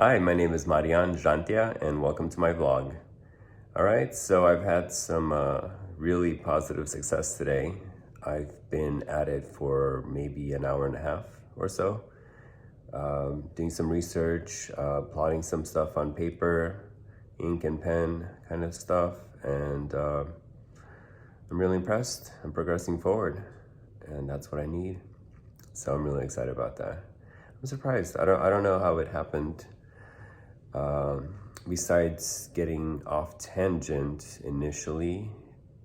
Hi, my name is Marian Jantia, and welcome to my vlog. All right, so I've had some really positive success today. I've been at it for maybe an hour and a half or so, doing some research, plotting some stuff on paper, ink and pen kind of stuff, and I'm really impressed. I'm progressing forward, and that's what I need. So I'm really excited about that. I'm surprised. I don't know how it happened. Besides getting off tangent initially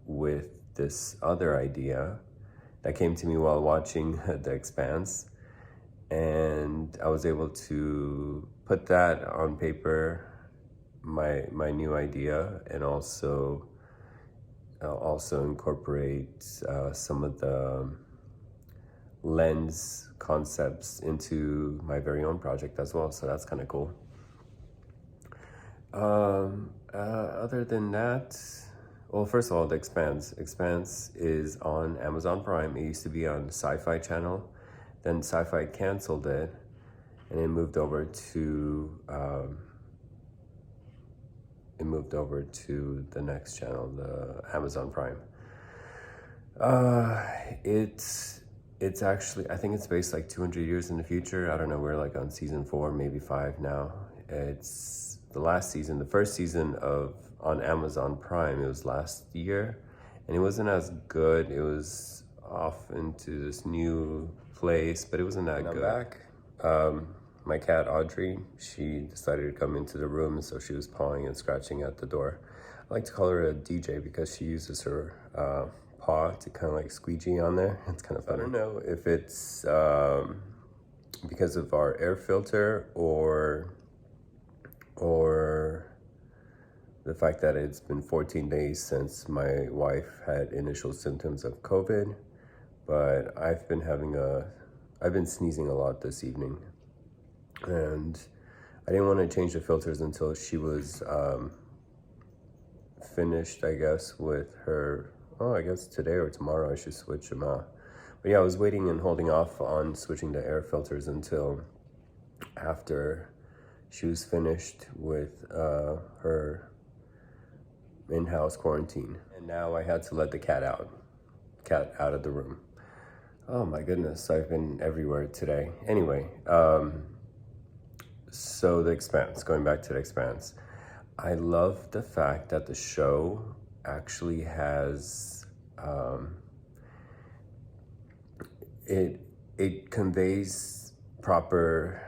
with this other idea that came to me while watching The Expanse, and I was able to put that on paper, my new idea, and also incorporate some of the lens concepts into my very own project as well. So that's kind of cool. Other than that, well, first of all, The Expanse. Expanse is on Amazon Prime. It used to be on Sci-Fi Channel. Then Sci-Fi canceled it, and it moved over to the next channel, the Amazon Prime. It's actually, I think it's based like 200 years in the future. I don't know, we're like on season 4, maybe 5 now. It's the last season, the first season on Amazon Prime. It was last year, and it wasn't as good. It was off into this new place, but it wasn't that good. I'm back. My cat Audrey, she decided to come into the room, so she was pawing and scratching at the door. I like to call her a DJ because she uses her paw to kind of like squeegee on there. It's kind of fun. I don't know if it's because of our air filter or the fact that it's been 14 days since my wife had initial symptoms of COVID, but I've been sneezing a lot this evening, and I didn't want to change the filters until she was finished, I guess, with her. I guess today or tomorrow I should switch them out. But yeah, I was waiting and holding off on switching the air filters until after she was finished with her in-house quarantine. And now I had to let the cat out of the room. Oh my goodness, I've been everywhere today. Anyway, so The Expanse, going back to The Expanse. I love the fact that the show actually has, it conveys proper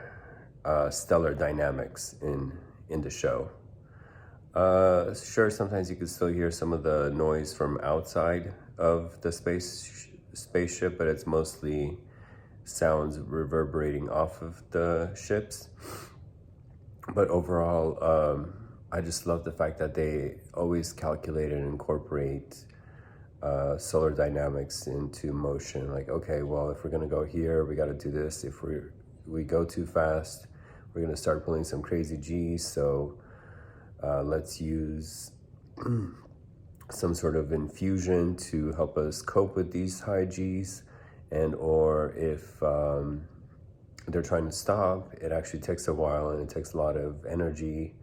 stellar dynamics in the show. Sure, sometimes you can still hear some of the noise from outside of the spaceship, but it's mostly sounds reverberating off of the ships. But overall, I just love the fact that they always calculate and incorporate solar dynamics into motion. Like, okay, well, if we're gonna go here, we gotta do this. If we go too fast, we're gonna start pulling some crazy G's, so let's use some sort of infusion to help us cope with these high G's. And or if they're trying to stop, it actually takes a while and it takes a lot of energy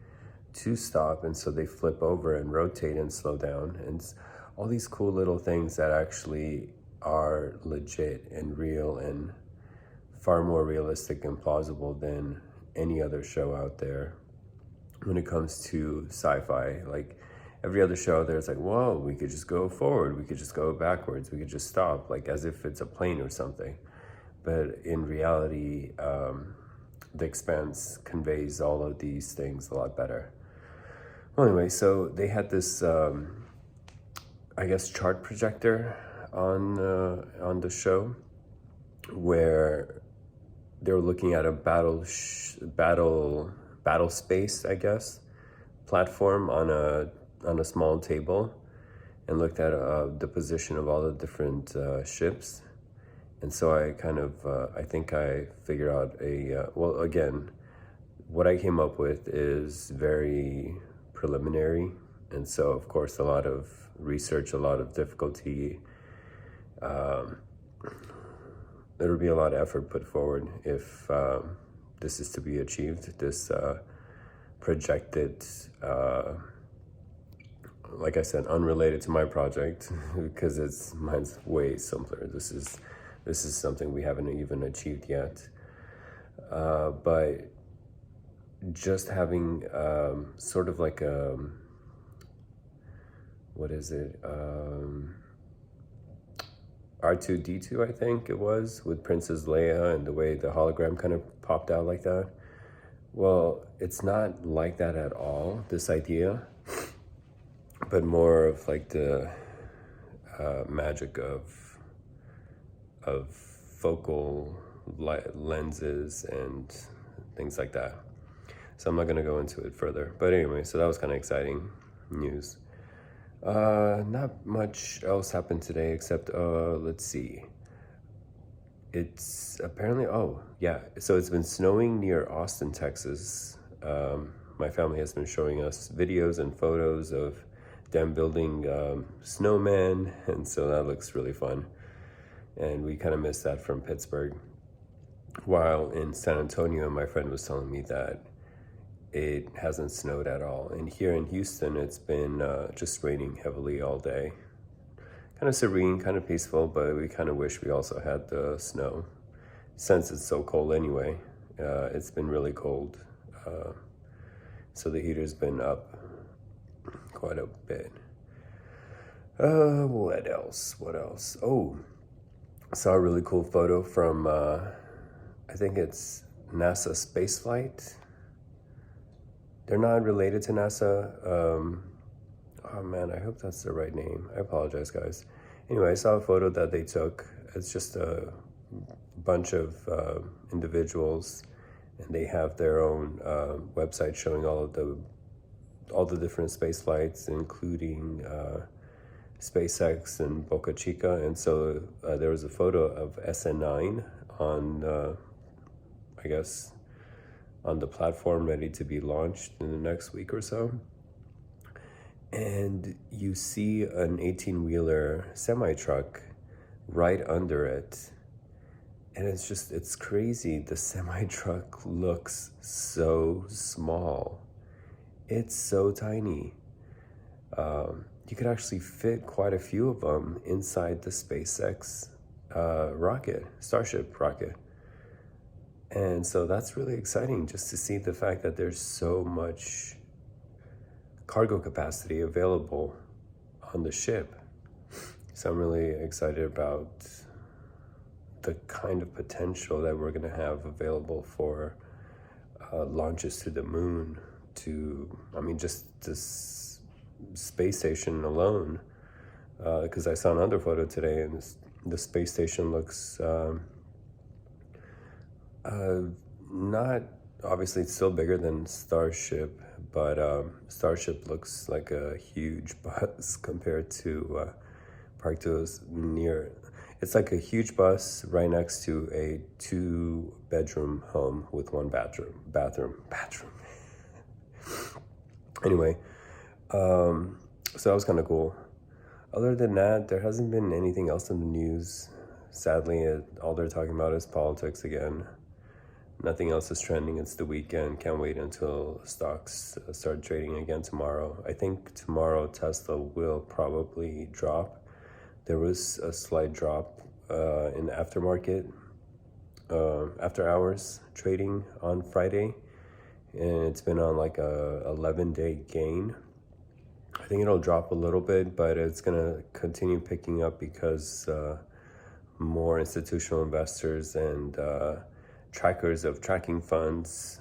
to stop, and so they flip over and rotate and slow down, and all these cool little things that actually are legit and real and far more realistic and plausible than any other show out there when it comes to sci-fi. Like every other show there's like, whoa, we could just go forward, we could just go backwards, we could just stop, like as if it's a plane or something. But in reality, The Expanse conveys all of these things a lot better. Well, anyway, so they had this, I guess, chart projector on the show where they were looking at a battle space, I guess, platform on a small table, and looked at the position of all the different ships. And so I kind of, I think I figured out well, again, what I came up with is very preliminary. And so, of course, a lot of research, a lot of difficulty. There will be a lot of effort put forward if this is to be achieved, this projected, like I said, unrelated to my project because mine's way simpler. This is something we haven't even achieved yet. But just having sort of like a, what is it? R2-D2, I think it was, with Princess Leia, and the way the hologram kind of popped out like that. Well, it's not like that at all, this idea, but more of like the magic of focal lenses and things like that. So I'm not going to go into it further. But anyway, so that was kind of exciting news. Not much else happened today except, let's see. It's apparently, oh, yeah. So it's been snowing near Austin, Texas. My family has been showing us videos and photos of them building snowmen. And so that looks really fun. And we kind of missed that from Pittsburgh. While in San Antonio, my friend was telling me that it hasn't snowed at all. And here in Houston, it's been just raining heavily all day. Kind of serene, kind of peaceful, but we kind of wish we also had the snow. Since it's so cold anyway, it's been really cold. So the heater's been up quite a bit. What else? Oh, I saw a really cool photo from, I think it's NASA spaceflight. They're not related to NASA. Oh man, I hope that's the right name. I apologize, guys. Anyway, I saw a photo that they took. It's just a bunch of individuals, and they have their own website showing all the different space flights, including SpaceX and Boca Chica. And so there was a photo of SN9 on, I guess, on the platform, ready to be launched in the next week or so. And you see an 18-wheeler semi-truck right under it. And it's crazy. The semi-truck looks so small. It's so tiny. You could actually fit quite a few of them inside the SpaceX Starship rocket. And so that's really exciting, just to see the fact that there's so much cargo capacity available on the ship. So I'm really excited about the kind of potential that we're going to have available for launches to the moon, just this space station alone. Because I saw another photo today, and the space station looks not, obviously it's still bigger than Starship, but Starship looks like a huge bus compared to Parkto's near. It's like a huge bus right next to a 2-bedroom home with 1 bathroom. Anyway, so that was kind of cool. Other than that, there hasn't been anything else in the news. Sadly, all they're talking about is politics again. Nothing else is trending. It's the weekend. Can't wait until stocks start trading again tomorrow. I think tomorrow Tesla will probably drop. There was a slight drop in the aftermarket, after hours trading on Friday. And it's been on like a 11-day gain. I think it'll drop a little bit, but it's going to continue picking up because more institutional investors and trackers of tracking funds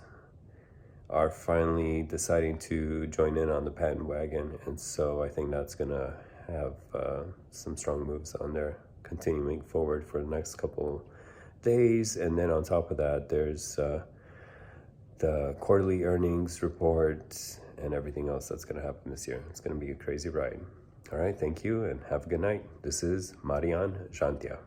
are finally deciding to join in on the patent wagon. And so I think that's going to have some strong moves on there continuing forward for the next couple days. And then on top of that, there's the quarterly earnings report and everything else that's going to happen this year. It's going to be a crazy ride. All right, thank you and have a good night. This is Marian Jantia.